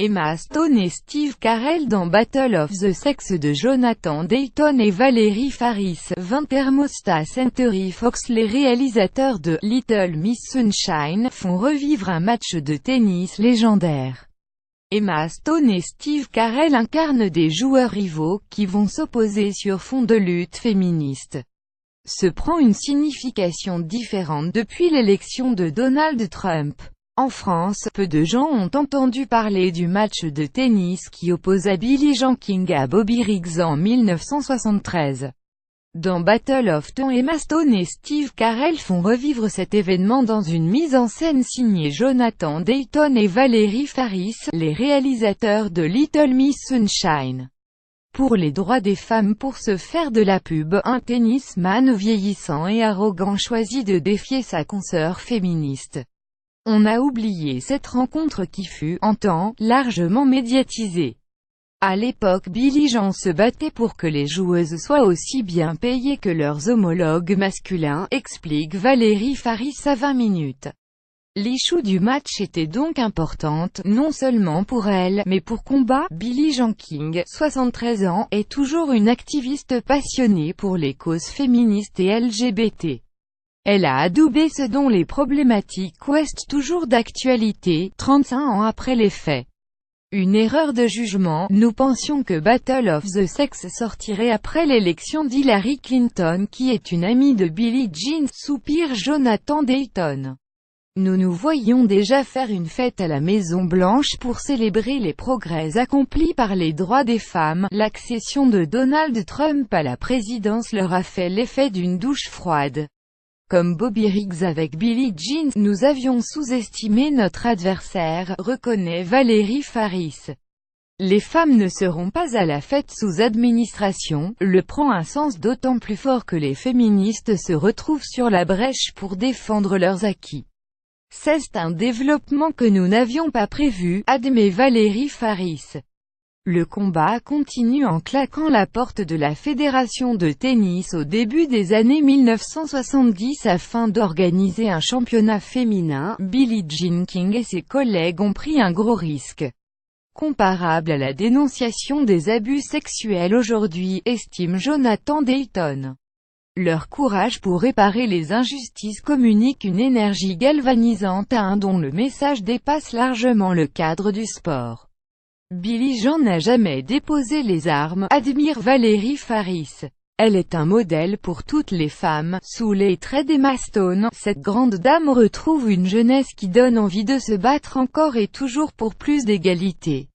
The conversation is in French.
Emma Stone et Steve Carell dans Battle of the Sexes de Jonathan Dayton et Valerie Faris. 20 Thermostat Century Fox. Les réalisateurs de Little Miss Sunshine font revivre un match de tennis légendaire. Emma Stone et Steve Carell incarnent des joueurs rivaux, qui vont s'opposer sur fond de lutte féministe. Se prend une signification différente depuis l'élection de Donald Trump. En France, peu de gens ont entendu parler du match de tennis qui opposa Billie Jean King à Bobby Riggs en 1973. Dans Battle of the Sexes, Emma Stone et Steve Carell font revivre cet événement dans une mise en scène signée Jonathan Dayton et Valerie Faris, les réalisateurs de Little Miss Sunshine. Pour les droits des femmes. Pour se faire de la pub, un tennisman vieillissant et arrogant choisit de défier sa consoeur féministe. On a oublié cette rencontre qui fut, en temps, largement médiatisée. À l'époque, Billie Jean se battait pour que les joueuses soient aussi bien payées que leurs homologues masculins, explique Valerie Faris à 20 minutes. L'issue du match était donc importante, non seulement pour elle, mais pour combat. Billie Jean King, 73 ans, est toujours une activiste passionnée pour les causes féministes et LGBT. Elle a adoubé ce dont les problématiques restent toujours d'actualité, 35 ans après les faits. Une erreur de jugement, nous pensions que Battle of the Sexes sortirait après l'élection d'Hillary Clinton qui est une amie de Billie Jean, soupire Jonathan Dayton. Nous nous voyions déjà faire une fête à la Maison Blanche pour célébrer les progrès accomplis par les droits des femmes. L'accession de Donald Trump à la présidence leur a fait l'effet d'une douche froide. Comme Bobby Riggs avec Billie Jean, nous avions sous-estimé notre adversaire, reconnaît Valerie Faris. Les femmes ne seront pas à la fête sous administration, le prend un sens d'autant plus fort que les féministes se retrouvent sur la brèche pour défendre leurs acquis. C'est un développement que nous n'avions pas prévu, admet Valerie Faris. Le combat continue en claquant la porte de la fédération de tennis au début des années 1970 afin d'organiser un championnat féminin. Billie Jean King et ses collègues ont pris un gros risque. Comparable à la dénonciation des abus sexuels aujourd'hui, estime Jonathan Dayton. Leur courage pour réparer les injustices communique une énergie galvanisante à un dont le message dépasse largement le cadre du sport. Billie Jean n'a jamais déposé les armes, admire Valerie Faris. Elle est un modèle pour toutes les femmes. Sous les traits d'Emma Stone, cette grande dame retrouve une jeunesse qui donne envie de se battre encore et toujours pour plus d'égalité.